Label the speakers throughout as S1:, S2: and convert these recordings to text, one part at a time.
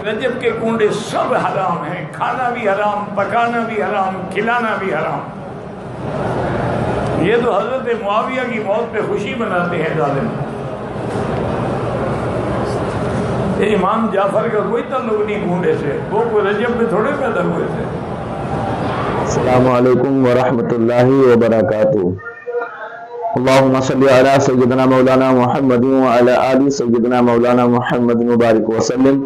S1: रजब के कूड़े सब हराम हैं, खाना भी हराम, पकाना भी हराम, खिलाना भी हराम। ये तो हजरत मुआविया की मौत पे खुशी मनाते हैं जालिम। इमाम जाफर का कोई ताल्लुक नहीं कूड़े से, वो कोई रजब में थोड़े पैदा हुए थे।
S2: अस्सलामु अलैकुम वरहमतुल्लाहि वबरकातुहू। अल्लाहुम्मा सल्लि अला सय्यिदिना मौलाना मुहम्मदिन व अला आलि सय्यिदिना मौलाना मुहम्मदिन मुबारक वसल्लम।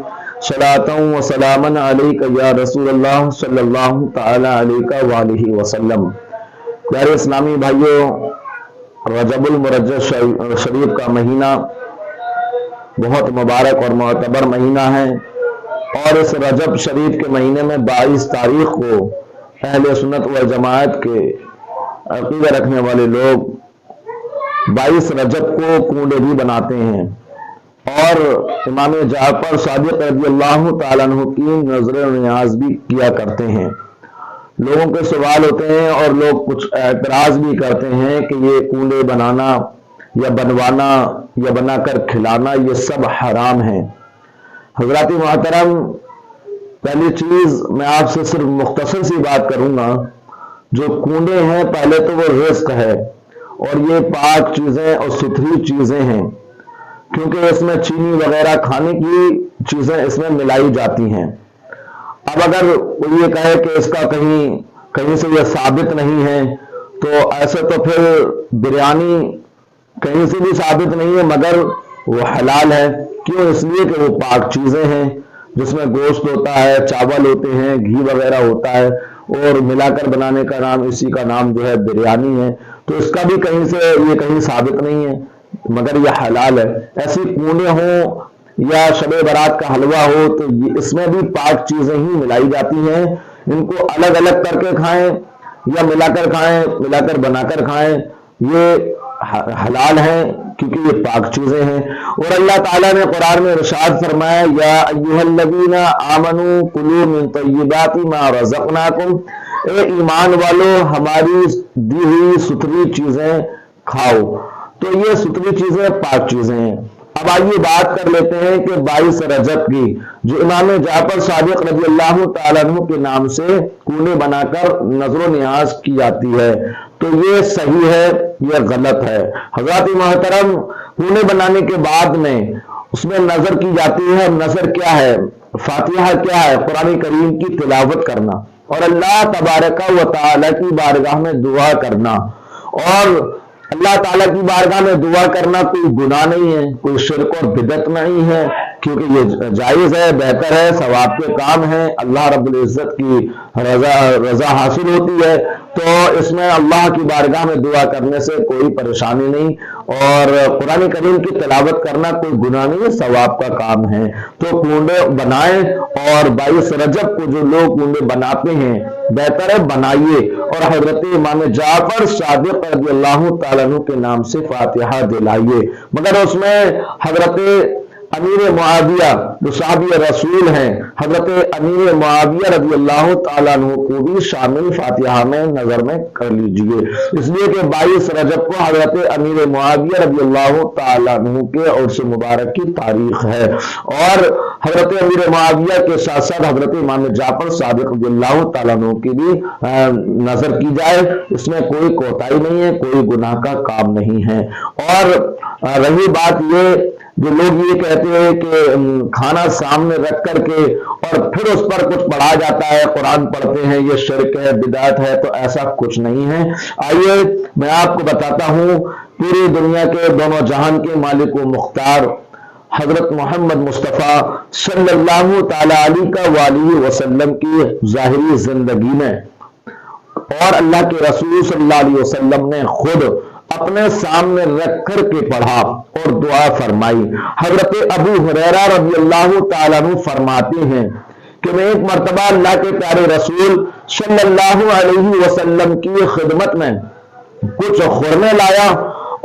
S2: सलातन व सलामन अलैका या रसूलल्लाह सल्लल्लाहु तआला अलैका व आलिहि वसल्लम। प्यारे इस्लामी भाइयों, रजबुल मुरज्जब शरीफ का महीना बहुत मुबारक और मोतबर महीना है और इस रजब शरीफ के महीने में 22 तारीख को अहले सुन्नत व जमात के अक़ीदा रखने वाले लोग 22 रजब को कूंडे भी बनाते हैं और इमाम जाफर सादिक रज़ियल्लाहु ताला अन्हु की नज़र नियाज भी किया करते हैं। लोगों के सवाल होते हैं और लोग कुछ एतराज़ भी करते हैं कि ये कूंडे बनाना या बनवाना या बनाकर खिलाना ये सब हराम है। हज़रात मोहतरम, पहली चीज़ मैं आपसे सिर्फ मुख्तसर सी बात करूँगा। जो कूंडे हैं पहले तो वो रिज़्क है और ये पाक चीज़ें और सुथरी चीज़ें हैं, क्योंकि इसमें चीनी वगैरह खाने की चीज़ें इसमें मिलाई जाती हैं। अब अगर वो ये कहे कि इसका कहीं से ये साबित नहीं है, तो ऐसे तो फिर बिरयानी कहीं से भी साबित नहीं है मगर वो हलाल है। क्यों? इसलिए कि वो पाक चीज़ें हैं जिसमें गोश्त होता है, चावल होते हैं, घी वगैरह होता है और मिलाकर बनाने का नाम, इसी का नाम जो है बिरयानी है। तो इसका भी कहीं से ये कहीं साबित नहीं है मगर ये हलाल है। ऐसी कूंडे हो या शबे बारात का हलवा हो तो ये इसमें भी पाक चीज़ें ही मिलाई जाती हैं। इनको अलग अलग करके खाएं या मिलाकर खाएं, मिलाकर बनाकर खाएं, ये हलाल है क्योंकि ये पाक चीजें हैं। और अल्लाह ताला ने कुरान में इरशाद फरमाया, या अय्युहल्लज़ीना आमनू कुलू मिन तय्यिबाति मा रज़क़नाकुम, ए ईमान वालो हमारी दी हुई सुथरी चीजें खाओ। तो ये सुथरी चीजें पाक चीजें हैं। अब आइए बात कर लेते हैं कि 22 रजब की जो इमाम जाफर सादिक रज़ियल्लाहु ताला अन्हु के नाम से कूंडे बनाकर नजर नियाज की जाती है, तो ये सही है या गलत है? हज़रात मोहतरम, कूंडे बनाने के बाद में उसमें नजर की जाती है। नजर क्या है? फातिहा क्या है? कुरान करीम की तिलावत करना और अल्लाह तबारक व तआला की बारगाह में दुआ करना। और अल्लाह ताला की बारगाह में दुआ करना कोई गुनाह नहीं है, कोई शिर्क और बिदअत नहीं है, क्योंकि ये जायज़ है, बेहतर है, सवाब के काम है, अल्लाह रब्बुल इज्जत की रजा हासिल होती है। तो इसमें अल्लाह की बारगाह में दुआ करने से कोई परेशानी नहीं और कुरान करीम की तिलावत करना कोई गुनाह नहीं है, सवाब का काम है। तो कूंडे बनाएं और 22 रजब को जो लोग कूंडे बनाते हैं बेहतर है बनाइए और हजरत इमाम जाफर सादिक रज़ियल्लाहु ताला अन्हु के नाम से फातिहा दिलाइए। मगर उसमें हजरत अमीर मुआविया जो साहबी रसूल हैं, हजरत अमीर मुआविया रज़ियल्लाहु ताला अन्हु को भी शामिल फातिहा में नजर में कर लीजिए, इसलिए कि 22 रजब को हजरत अमीर मुआविया रज़ियल्लाहु ताला अन्हु के उर्स मुबारक की तारीख है। और हजरत अमीर मुआविया के साथ साथ हजरत इमाम जाफर सादिक रज़ियल्लाहु ताला अन्हु की भी नजर की जाए, इसमें कोई कोताही नहीं है, कोई गुनाह का काम नहीं है। और रही बात ये, जो लोग ये कहते हैं कि खाना सामने रख करके और फिर उस पर कुछ पढ़ा जाता है, कुरान पढ़ते हैं, ये शिर्क है, बिदअत है, तो ऐसा कुछ नहीं है। आइए मैं आपको बताता हूँ, पूरी दुनिया के दोनों जहान के मालिक व मुख्तार हजरत मोहम्मद मुस्तफ़ा सल्लल्लाहु ताला अलैहि वसल्लम की ज़ाहिरी जिंदगी में और अल्लाह के रसूल सल्लल्लाहु अलैहि वसल्लम ने खुद अपने सामने रख कर के पढ़ा और दुआ फरमाई। हजरत अबू हुरैरा रज़ियल्लाहु ताला अन्हु फरमाते हैं कि मैं एक मर्तबा अल्लाह के प्यारे रसूल सल्लल्लाहु अलैहि वसल्लम की खिदमत में कुछ खुरमे लाया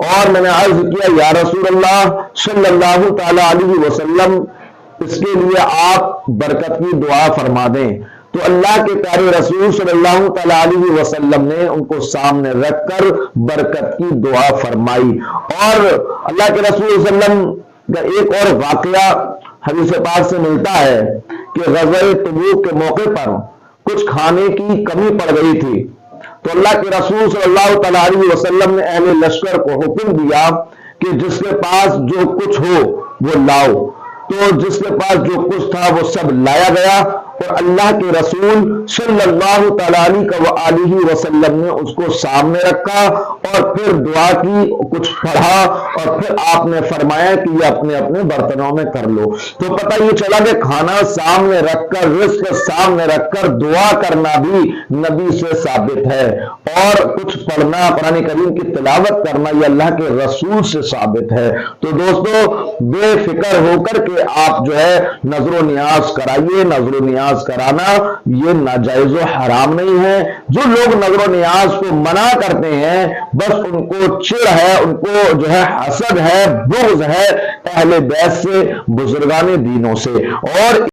S2: और मैंने अर्ज किया, या रसूल अल्लाह सल्लल्लाहु ताला अलैहि वसल्लम, इसके लिए आप बरकत की दुआ फरमा दें। तो अल्लाह के प्यारे रसूल सल्लल्लाहु तआला अलैहि वसल्लम ने उनको सामने रखकर बरकत की दुआ फरमाई। और अल्लाह के रसूल सल्लल्लाहु अलैहि वसल्लम का एक और वाकया حدیث پاک سے ملتا ہے کہ غزوہ تبوک کے موقع پر کچھ کھانے کی کمی پڑ گئی تھی، تو اللہ کے رسول صلی اللہ تعالی علیہ وسلم نے اہل لشکر کو حکم دیا کہ جس کے پاس جو کچھ ہو وہ لاؤ۔ تو جس کے پاس جو کچھ تھا وہ سب لایا گیا، اور اللہ کے رسول صلی اللہ تعالی علیہ وسلم نے اس کو سامنے رکھا اور پھر دعا کی، کچھ پڑھا، اور پھر آپ نے فرمایا کہ یہ اپنے اپنے برتنوں میں کر لو۔ تو پتہ یہ چلا کہ کھانا سامنے رکھ کر، رزق سامنے رکھ کر دعا کرنا بھی نبی سے ثابت ہے، اور کچھ پڑھنا، قرآن کریم کی تلاوت کرنا یہ اللہ کے رسول سے ثابت ہے۔ تو دوستو بے فکر ہو کر کے آپ جو ہے نظر و نیاز کرائیے۔ نظر و نیاز کرانا یہ ناجائز و حرام نہیں ہے۔ جو لوگ نظر و نیاز کو منع کرتے ہیں بس ان کو چڑ ہے، ان کو جو ہے حسد ہے، بغض ہے اہل بیت سے، بزرگان دینوں سے، اور